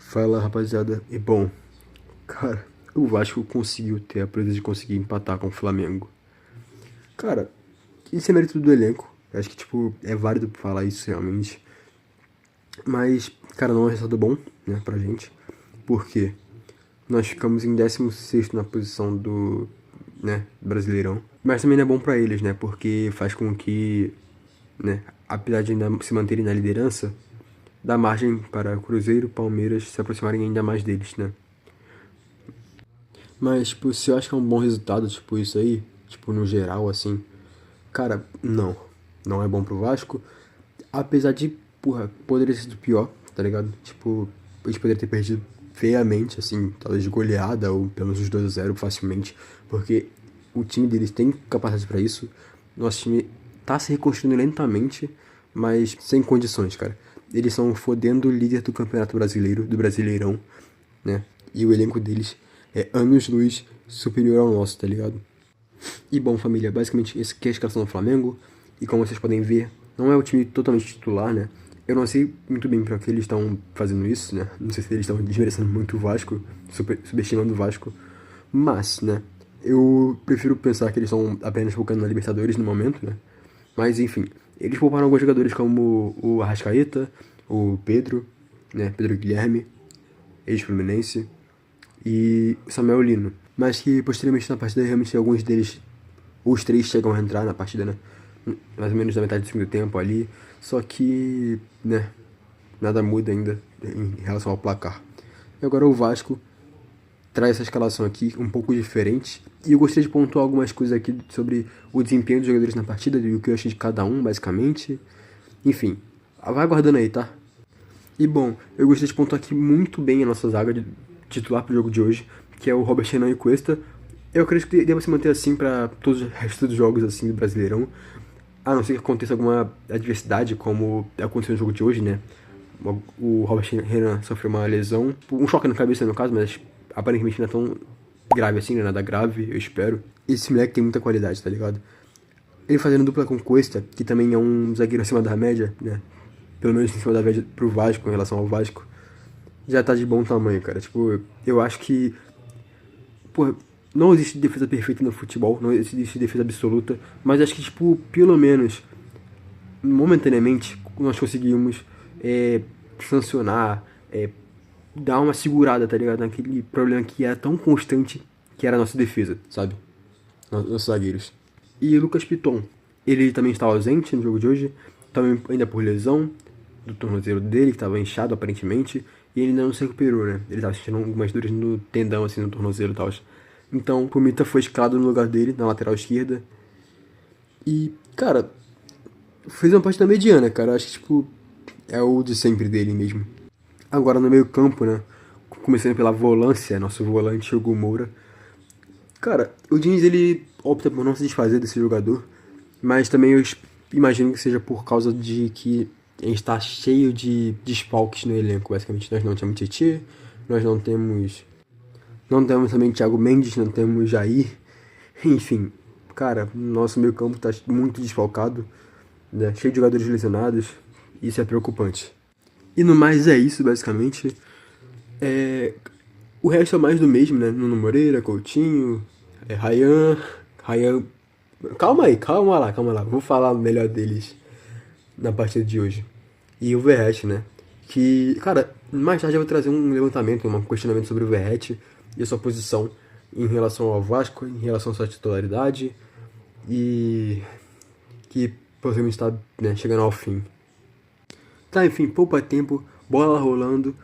Fala, rapaziada. E bom, cara, o Vasco conseguiu ter a proeza de conseguir empatar com o Flamengo. Cara, isso é mérito do elenco. Eu acho que, tipo, é válido falar isso realmente. Mas, cara, não é um resultado bom, né, pra gente. Porque nós ficamos em 16º na posição do, né, Brasileirão. Mas também não é bom pra eles, né, porque faz com que, né, apesar de ainda se manterem na liderança, dá margem para Cruzeiro e Palmeiras se aproximarem ainda mais deles, né. Mas, tipo, se eu acho que é um bom resultado, tipo, isso aí, tipo, no geral, assim, cara, não. Não é bom pro Vasco. Apesar de, porra, poderia ser do pior, tá ligado? Tipo, eles poderiam ter perdido feiamente, assim, talvez de goleada ou pelo menos 2-0 facilmente, porque o time deles tem capacidade pra isso. Nosso time tá se reconstruindo lentamente, mas sem condições, cara. Eles são fodendo líder do Campeonato Brasileiro, do Brasileirão, né? E o elenco deles é anos-luz superior ao nosso, tá ligado? E bom, família, basicamente esse aqui é a escalação do Flamengo. E como vocês podem ver, não é o time totalmente titular, né? Eu não sei muito bem para que eles estão fazendo isso, né? Não sei se eles estão desmerecendo muito o Vasco, subestimando o Vasco. Mas, né? Eu prefiro pensar que eles estão apenas focando na Libertadores no momento, né? Mas, enfim, eles pouparam alguns jogadores como o Arrascaeta, o Pedro, né? Pedro Guilherme, ex-Fluminense, e Samuel Lino. Mas que posteriormente na partida realmente alguns deles, os três chegam a entrar na partida, né? Mais ou menos na metade do segundo tempo ali. Só que, né, nada muda ainda em relação ao placar. E agora o Vasco traz essa escalação aqui um pouco diferente. E eu gostaria de pontuar algumas coisas aqui sobre o desempenho dos jogadores na partida e o que eu achei de cada um, basicamente. Enfim, vai aguardando aí, tá? E bom, eu gostaria de pontuar aqui muito bem a nossa zaga de titular pro jogo de hoje, que é o Robert Renan e Cuesta. Eu acredito que deva se manter assim para todos os restos dos jogos assim do Brasileirão, a não ser que aconteça alguma adversidade, como aconteceu no jogo de hoje, né? O Robert Renan sofreu uma lesão, um choque na cabeça no caso, mas aparentemente não é tão grave assim, né? Nada grave, eu espero. Esse moleque tem muita qualidade, tá ligado? Ele fazendo dupla com Cuesta, que também é um zagueiro acima da média, né? Pelo menos em cima da média pro Vasco, em relação ao Vasco, já tá de bom tamanho, cara. Tipo, eu acho que, pô, não existe defesa perfeita no futebol, não existe defesa absoluta, mas acho que, tipo, pelo menos, momentaneamente, nós conseguimos sancionar, dar uma segurada, tá ligado? Naquele problema que era tão constante que era a nossa defesa, sabe? Nossos zagueiros. E o Lucas Piton, ele também está ausente no jogo de hoje, também ainda por lesão do tornozelo dele, que estava inchado aparentemente, e ele ainda não se recuperou, né? Ele estava sentindo algumas dores no tendão, assim, no tornozelo e tal. Então, o Pumita foi escalado no lugar dele, na lateral esquerda. E, cara, fez uma partida mediana, cara. Acho que, tipo, é o de sempre dele mesmo. Agora no meio campo, né? Começando pela volância, nosso volante Hugo Moura. Cara, o Diniz ele opta por não se desfazer desse jogador, mas também eu imagino que seja por causa de que a gente tá cheio de desfalques no elenco, basicamente. Nós não temos Tietê, nós não temos. Não temos também Thiago Mendes, não temos Jair. Enfim, cara, nosso meio campo tá muito desfalcado, né? Cheio de jogadores lesionados. Isso é preocupante. E no mais é isso, basicamente. É, o resto é mais do mesmo, né? Nuno Moreira, Coutinho, Ryan. Calma aí, calma lá. Vou falar melhor deles na partida de hoje. E o Verratti, né? Que, cara, mais tarde eu vou trazer um levantamento, um questionamento sobre o Verratti e a sua posição em relação ao Vasco, em relação à sua titularidade e que possivelmente está, né, chegando ao fim. Tá, enfim, poupa tempo, bola rolando.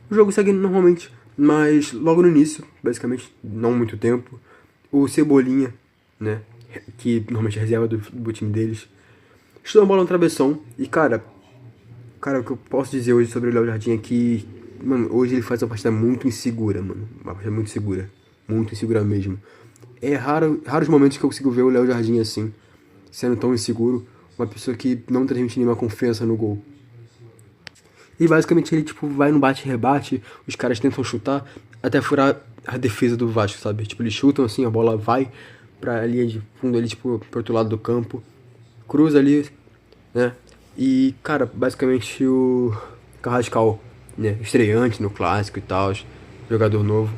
O jogo segue normalmente, mas logo no início, basicamente, não muito tempo, o Cebolinha, né, que normalmente é reserva do time deles, chutou a bola no travessão e, cara, o que eu posso dizer hoje sobre o Léo Jardim é que, mano, hoje ele faz uma partida muito insegura, mano, uma partida muito insegura mesmo. É raros momentos que eu consigo ver o Léo Jardim assim, sendo tão inseguro, uma pessoa que não transmite nenhuma confiança no gol. E basicamente ele, tipo, vai no bate-rebate, os caras tentam chutar até furar a defesa do Vasco, sabe? Tipo, eles chutam assim, a bola vai pra linha de fundo ali, tipo, pro outro lado do campo, cruza ali, né? E, cara, basicamente o Carrascal né, estreante no clássico e tal, jogador novo,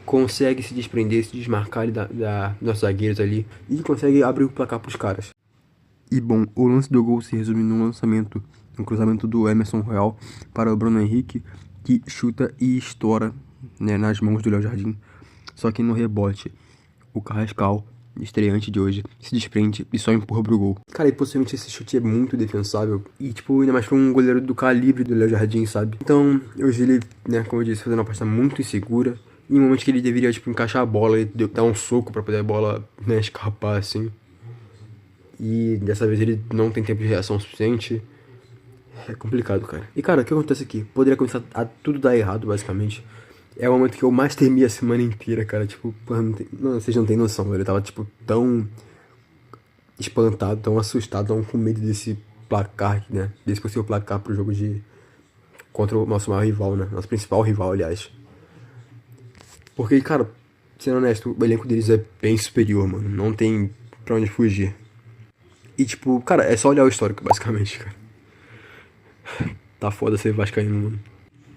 consegue se desprender, se desmarcar ali dos nossos zagueiros ali e consegue abrir o placar pros caras. E bom, o lance do gol se resume num lançamento, um cruzamento do Emerson Royal para o Bruno Henrique, que chuta e estoura, né, nas mãos do Léo Jardim. Só que no rebote, o Carrascal, estreante de hoje, se desprende e só empurra pro gol. Cara, e possivelmente esse chute é muito defensável. E, tipo, ainda mais pra um goleiro do calibre do Léo Jardim, sabe? Então, hoje ele, né, como eu disse, fazendo uma aposta muito insegura. Em um momento que ele deveria, tipo, encaixar a bola e dar um soco pra poder a bola, né, escapar, assim. E dessa vez ele não tem tempo de reação suficiente. É complicado, cara. E, cara, o que acontece aqui? Poderia começar a tudo dar errado, basicamente. É o momento que eu mais temi a semana inteira, cara. Tipo, porra, não, vocês não têm noção, velho. Eu tava, tipo, tão espantado, tão assustado, tão com medo desse placar, né? Desse possível placar pro jogo de... Contra o nosso maior rival, né? Nosso principal rival, aliás. Porque, cara, sendo honesto, o elenco deles é bem superior, mano. Não tem pra onde fugir. E, tipo, cara, é só olhar o histórico, basicamente, cara. Tá foda ser vascaíno, mano.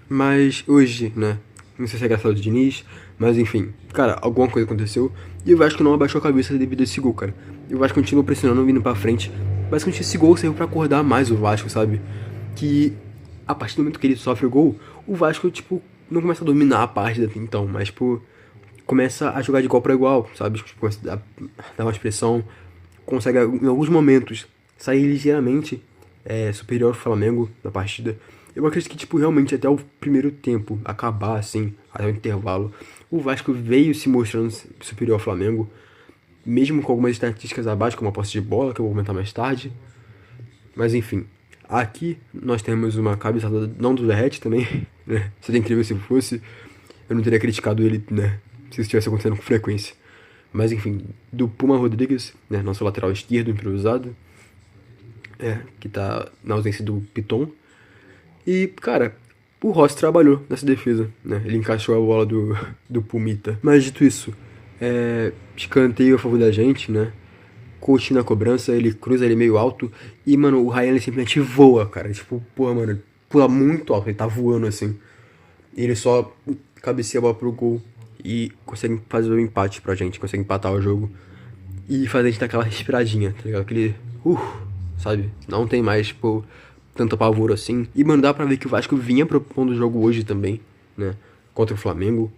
Mas hoje, né? Não sei se é graças ao Diniz, mas enfim. Cara, alguma coisa aconteceu. E o Vasco não abaixou a cabeça devido a esse gol, cara. E o Vasco continuou pressionando, vindo pra frente. Basicamente esse gol serviu pra acordar mais o Vasco, sabe? Que a partir do momento que ele sofre o gol, o Vasco, tipo, não começa a dominar a partida então, mas, tipo, começa a jogar de igual pra igual, sabe? Tipo, começa a dar uma expressão, consegue em alguns momentos sair ligeiramente superior ao Flamengo na partida. Eu acredito que, tipo, realmente até o primeiro tempo acabar, assim, até o intervalo, o Vasco veio se mostrando superior ao Flamengo, mesmo com algumas estatísticas abaixo, como a posse de bola, que eu vou comentar mais tarde. Mas enfim, aqui nós temos uma cabeçada, não do Derrete também, né? Seria incrível se fosse, eu não teria criticado ele, né? Se isso estivesse acontecendo com frequência. Mas enfim, do Puma Rodrigues, né? Nosso lateral esquerdo improvisado, que tá na ausência do Piton. E, cara, o Rossi trabalhou nessa defesa, né? Ele encaixou a bola do Pumita. Mas dito isso, escanteio a favor da gente, né? Coutinho na cobrança, ele cruza ele meio alto. E, mano, o Ryan ele simplesmente voa, cara. Tipo, porra, mano, ele pula muito alto, ele tá voando assim. E ele só cabeceia a bola pro gol e consegue fazer o empate pra gente, consegue empatar o jogo. E fazer a gente dar aquela respiradinha, tá ligado? Aquele, sabe? Não tem mais, tipo, tanto pavor assim. E, mano, dá pra ver que o Vasco vinha propondo o jogo hoje também, né? Contra o Flamengo.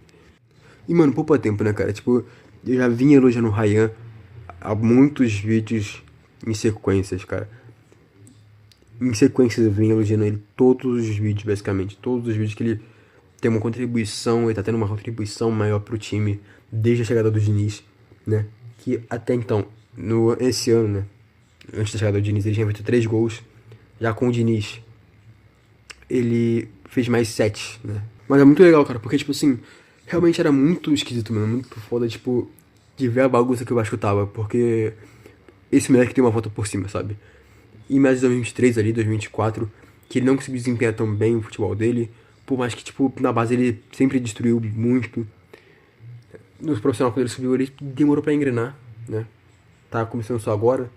E, mano, poupa tempo, né, cara? Tipo, eu já vinha elogiando o Ryan há muitos vídeos em sequências, cara. Em sequências eu vinha elogiando ele todos os vídeos, basicamente. Todos os vídeos que ele tem uma contribuição, ele tá tendo uma contribuição maior pro time desde a chegada do Diniz, né? Que até então, esse ano, né? Antes da chegada do Diniz, ele tinha feito 3 gols. Já com o Diniz, ele fez mais 7, né? Mas é muito legal, cara, porque, tipo assim, realmente era muito esquisito, mano. Muito foda, tipo, de ver a bagunça que o Vasco tava. Porque esse moleque tem uma volta por cima, sabe? E mais de 2023 ali, 2024, que ele não conseguiu desempenhar tão bem o futebol dele. Por mais que, tipo, na base ele sempre destruiu muito. Nos profissionais, quando ele subiu, ele demorou pra engrenar, né? Tá começando só agora.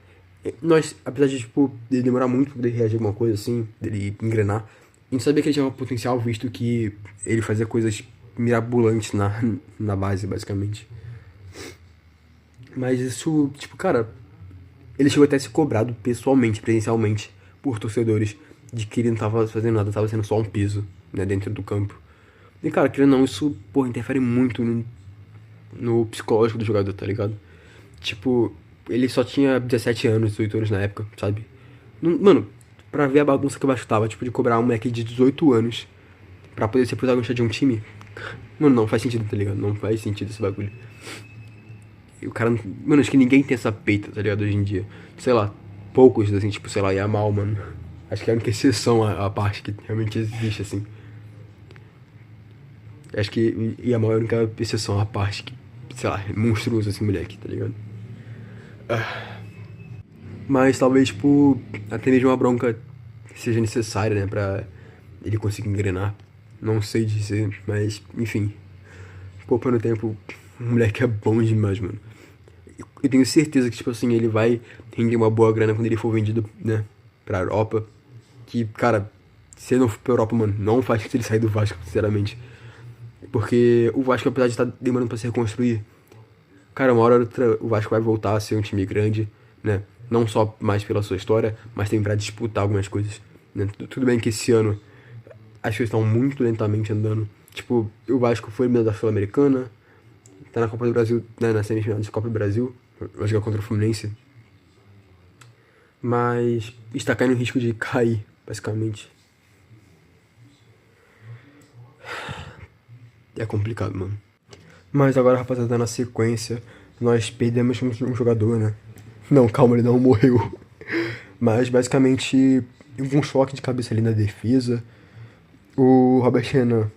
Nós, apesar de, tipo, ele demorar muito pra poder reagir a alguma coisa assim, dele engrenar, a gente sabia que ele tinha um potencial, visto que ele fazia coisas mirabolantes na base, basicamente. Mas isso, tipo, cara, ele chegou até a ser cobrado pessoalmente, presencialmente, por torcedores, de que ele não tava fazendo nada, tava sendo só um peso, né, dentro do campo. E, cara, querendo ou não, isso, porra, interfere muito no psicológico do jogador, tá ligado? Tipo, ele só tinha 17 anos, 18 anos na época, sabe? Mano, pra ver a bagunça que eu tava, tipo, de cobrar um moleque de 18 anos pra poder ser protagonista de um time. Mano, não faz sentido, tá ligado? Não faz sentido esse bagulho. E o cara, mano, acho que ninguém tem essa peita, tá ligado? Hoje em dia. Sei lá, poucos, assim, tipo, sei lá, Yamal, mano. Acho que é a única exceção a parte que realmente existe, assim. Acho que Yamal é a única exceção à parte que, sei lá, é monstruoso esse moleque, tá ligado? Mas talvez, tipo, até mesmo uma bronca seja necessária, né, pra ele conseguir engrenar. Não sei dizer, mas, enfim. Poupando tempo, o moleque é bom demais, mano. Eu tenho certeza que, tipo assim, ele vai render uma boa grana quando ele for vendido, né, pra Europa. Que, cara, Se ele não for pra Europa, mano, não faz que ele sair do Vasco, sinceramente. Porque o Vasco, apesar de estar demorando pra se reconstruir, cara, uma hora ou outra o Vasco vai voltar a ser um time grande, né? Não só mais pela sua história, mas também pra disputar algumas coisas, né? Tudo bem que esse ano as coisas estão muito lentamente andando. Tipo, o Vasco foi eliminado da Sul-Americana, tá na Copa do Brasil, né, na semifinal de Copa do Brasil, vai jogar contra o Fluminense. Mas está caindo o risco de cair, basicamente. É complicado, mano. Mas agora, rapaziada, na sequência, nós perdemos um jogador, né? Não, calma, ele não morreu. Mas basicamente, um choque de cabeça ali na defesa. O Robert Renan,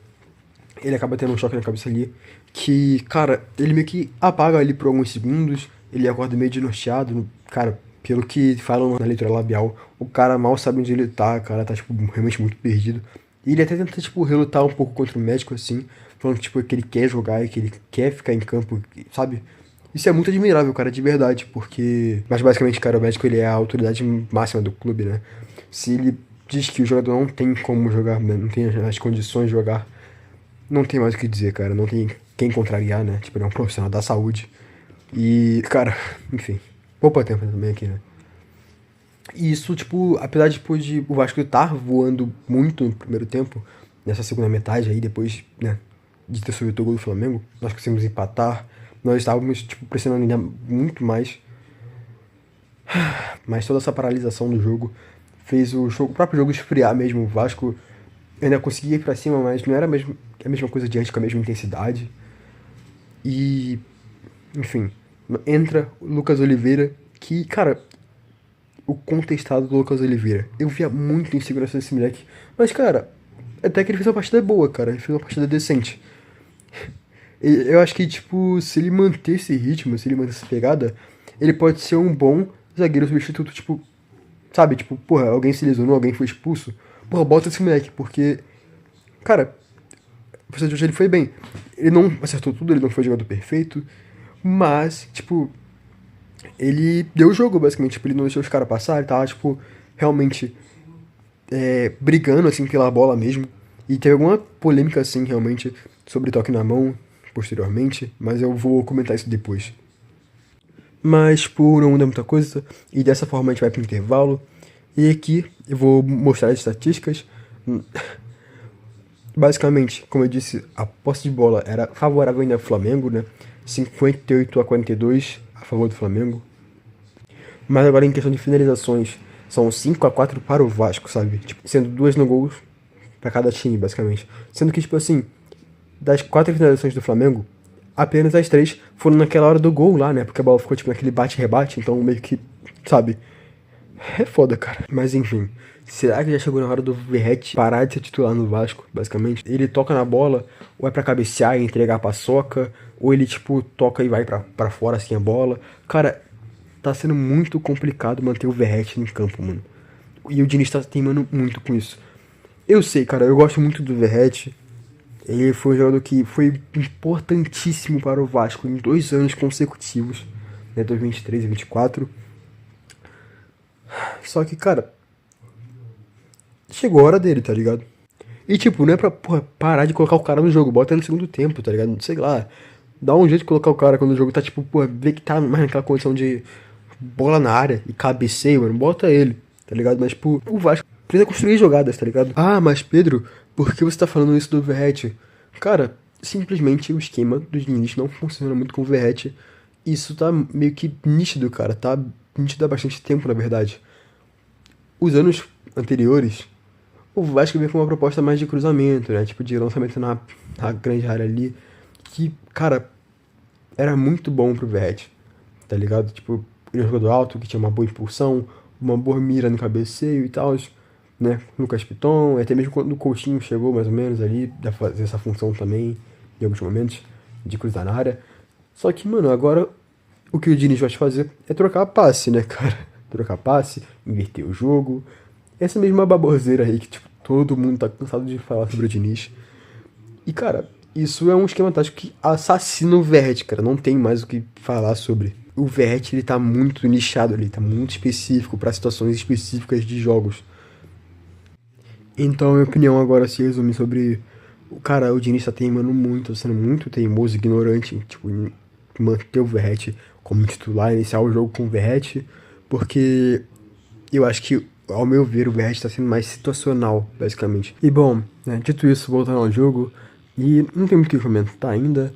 ele acaba tendo um choque na cabeça ali. Que, cara, ele meio que apaga ali por alguns segundos. Ele acorda meio desnorteado. Cara, pelo que falam na leitura labial, o cara mal sabe onde ele tá. O cara tá, tipo, realmente muito perdido. E ele até tenta, tipo, relutar um pouco contra o médico, assim. Falando, tipo, que ele quer jogar e que ele quer ficar em campo, sabe? Isso é muito admirável, cara, de verdade, porque... Mas basicamente, cara, o médico, ele é a autoridade máxima do clube, né? Se ele diz que o jogador não tem como jogar, né? Não tem as condições de jogar, não tem mais o que dizer, cara. Não tem quem contrariar, né? Tipo, ele é um profissional da saúde. E, cara, enfim. Poupa tempo também aqui, né? E isso, tipo, apesar tipo, de o Vasco estar voando muito no primeiro tempo, nessa segunda metade aí, depois, né, de ter subido o gol do Flamengo, nós conseguimos empatar, nós estávamos, tipo, pressionando ainda muito mais, mas toda essa paralisação do jogo fez o próprio jogo esfriar mesmo. O Vasco ainda conseguia ir pra cima, mas não era a mesma coisa de antes, com a mesma intensidade. E, enfim, entra o Lucas Oliveira, que, cara, o contestado do Lucas Oliveira. Eu via muito insegurança desse moleque. Mas, cara, até que ele fez uma partida boa, cara. Ele fez uma partida decente. Eu acho que, tipo, se ele manter esse ritmo, se ele manter essa pegada, ele pode ser um bom zagueiro substituto, tipo, sabe? Tipo, porra, alguém se lesionou, alguém foi expulso. Porra, bota esse moleque, porque, cara, você de hoje ele foi bem. Ele não acertou tudo, ele não foi jogador perfeito, mas, tipo, ele deu o jogo, basicamente. Tipo, ele não deixou os caras passar, ele tava, tipo, realmente brigando, assim, pela bola mesmo. E teve alguma polêmica, assim, realmente, sobre toque na mão, posteriormente, mas eu vou comentar isso depois. Mas, por não mudar muita coisa, e dessa forma a gente vai pro intervalo. E aqui eu vou mostrar as estatísticas. Basicamente, como eu disse, a posse de bola era favorável ainda ao Flamengo, né? 58-42 a favor do Flamengo. Mas agora em questão de finalizações, são 5-4 para o Vasco, sabe? Tipo, sendo duas no gol para cada time, basicamente. Sendo que, tipo assim, das 4 finalizações do Flamengo, apenas as 3 foram naquela hora do gol lá, né? Porque a bola ficou, tipo, naquele bate-rebate, então meio que, sabe? É foda, cara. Mas enfim, será que já chegou na hora do Verratti parar de ser titular no Vasco, basicamente? Ele toca na bola, ou é pra cabecear e entregar a paçoca, ou ele, tipo, toca e vai pra fora assim a bola. Cara, tá sendo muito complicado manter o Verratti no campo, mano. E o Diniz tá teimando muito com isso. Eu sei, cara, eu gosto muito do Verratti. Ele foi um jogador que foi importantíssimo para o Vasco em 2 anos consecutivos, né, 2023 e 2024. Só que, cara, chegou a hora dele, tá ligado? E, tipo, não é pra, porra, parar de colocar o cara no jogo, bota no segundo tempo, tá ligado? Sei lá, dá um jeito de colocar o cara quando o jogo tá, tipo, porra, vê que tá mais naquela condição de bola na área e cabeceio, mano, bota ele, tá ligado? Mas, tipo, o Vasco precisa construir jogadas, tá ligado? Ah, mas Pedro, por que você tá falando isso do Verratti? Cara, simplesmente o esquema do Diniz não funciona muito com o Verratti. Isso tá meio que nítido, cara, tá nítido há bastante tempo, na verdade. Os anos anteriores, o Vasco veio com uma proposta mais de cruzamento, né? Tipo, de lançamento na grande área ali. Que, cara, era muito bom pro Verratti, tá ligado? Tipo, ele é um jogador alto, que tinha uma boa impulsão, uma boa mira no cabeceio e tal, né? Lucas Piton, até mesmo quando o Coutinho chegou mais ou menos ali, dá pra fazer essa função também, em alguns momentos, de cruzar na área. Só que, mano, agora o que o Diniz vai fazer é trocar passe, né, cara? Trocar passe, inverter o jogo. Essa mesma baboseira aí que, tipo, todo mundo tá cansado de falar sobre o Diniz. E, cara, isso é um esquema tático que assassina o Verratti, cara. Não tem mais o que falar sobre. O Verratti, ele tá muito nichado ali, tá muito específico para situações específicas de jogos. Então, a minha opinião agora se resume sobre. Cara, o Diniz tá teimando muito, sendo muito teimoso, ignorante, tipo, em manter o Verratti como titular, iniciar o jogo com o Verratti, porque eu acho que, ao meu ver, o Verratti tá sendo mais situacional, basicamente. E bom, né, dito isso, voltando ao jogo, e não tem muito o que comentar ainda,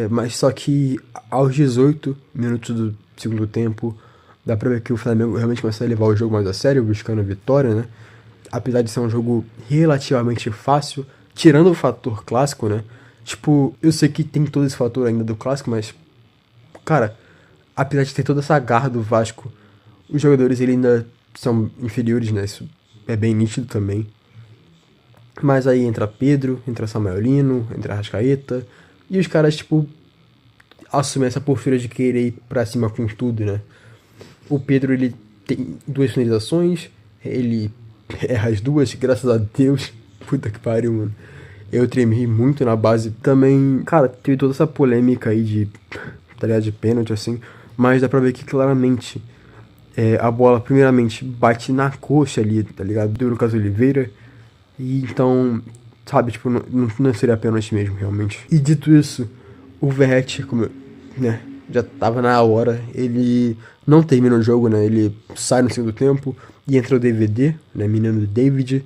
mas só que aos 18 minutos do segundo tempo, dá pra ver que o Flamengo realmente começa a levar o jogo mais a sério, buscando a vitória, né? Apesar de ser um jogo relativamente fácil, tirando o fator clássico, né? Tipo, eu sei que tem todo esse fator ainda do clássico, mas, cara, apesar de ter toda essa garra do Vasco, os jogadores ele ainda são inferiores, né? Isso é bem nítido também. Mas aí entra Pedro, entra Samuelino, entra Arrascaeta, e os caras, tipo, assumem essa postura de querer ir pra cima com tudo, né? O Pedro, ele tem duas finalizações, ele erra as duas, graças a Deus. Puta que pariu, mano. Eu tremi muito na base. Também, cara, teve toda essa polêmica aí de, tá ligado, de pênalti, assim. Mas dá pra ver que claramente a bola, primeiramente, bate na coxa ali, tá ligado? Do Lucas Oliveira. E então, sabe, tipo, não seria pênalti mesmo, realmente. E dito isso, o Verratti, como, né, já tava na hora, ele não termina o jogo, né? Ele sai no segundo tempo e entra o DVD, né? Menino David.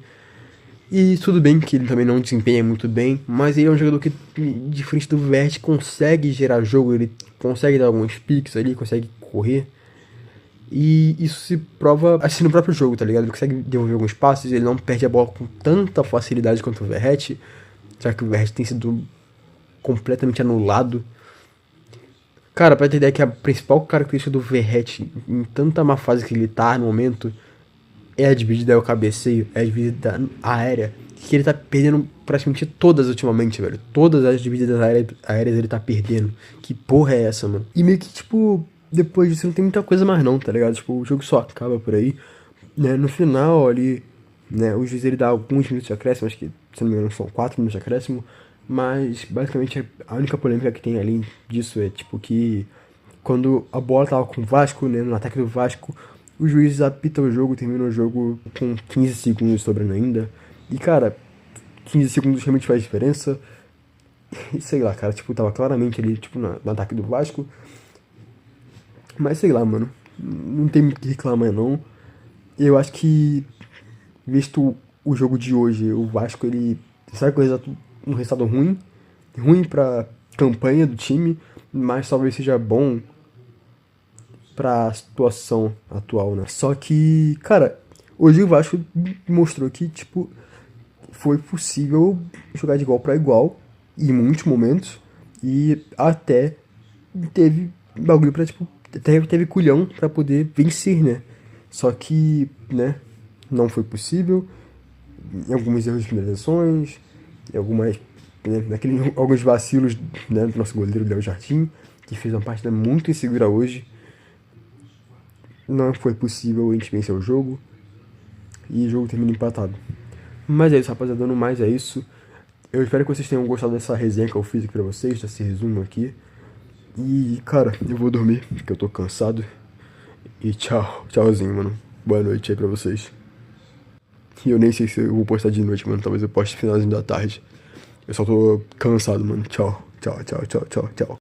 E tudo bem que ele também não desempenha muito bem, mas ele é um jogador que, de frente do Verratti, consegue gerar jogo, ele consegue dar alguns piques ali, consegue correr. E isso se prova assim no próprio jogo, tá ligado? Ele consegue devolver alguns passes, ele não perde a bola com tanta facilidade quanto o Verratti, já que o Verratti tem sido completamente anulado. Cara, pra ter ideia que a principal característica do Verratti, em tanta má fase que ele tá no momento, é a dividida ao cabeceio, é a dividida aérea, que ele tá perdendo praticamente todas ultimamente, velho. Todas as divididas aéreas ele tá perdendo. Que porra é essa, mano? E meio que, tipo, depois disso não tem muita coisa mais não, tá ligado? Tipo, o jogo só acaba por aí, né? No final ali, né, o juiz ele dá alguns minutos de acréscimo, acho que, se não me engano, são 4 minutos de acréscimo, mas basicamente a única polêmica que tem ali disso é, tipo, que quando a bola tava com o Vasco, né, no ataque do Vasco, o juiz apita o jogo, termina o jogo com 15 segundos sobrando ainda. E, cara, 15 segundos realmente faz diferença. E sei lá, cara, tipo, tava claramente ali, tipo, no ataque do Vasco. Mas sei lá, mano, não tem muito o que reclamar, não. Eu acho que, visto o jogo de hoje, o Vasco, ele sai com um resultado ruim. Ruim pra campanha do time, mas talvez seja bom pra situação atual, né? Só que, cara, hoje o Vasco mostrou que, tipo, foi possível jogar de igual pra igual em muitos momentos e até teve bagulho pra, tipo, até teve culhão pra poder vencer, né? Só que, né, não foi possível. Em alguns erros de finalizações, em algumas, né, alguns vacilos, né, do nosso goleiro Léo Jardim, que fez uma partida muito insegura hoje. Não foi possível a gente vencer o jogo e o jogo termina empatado. Mas é isso, rapaziada, no mais é isso. Eu espero que vocês tenham gostado dessa resenha que eu fiz aqui pra vocês, desse resumo aqui. E, cara, eu vou dormir, porque eu tô cansado. E tchau, tchauzinho, mano. Boa noite aí pra vocês. E eu nem sei se eu vou postar de noite, mano. Talvez eu poste finalzinho da tarde. Eu só tô cansado, mano. Tchau, tchau, tchau, tchau, tchau, tchau.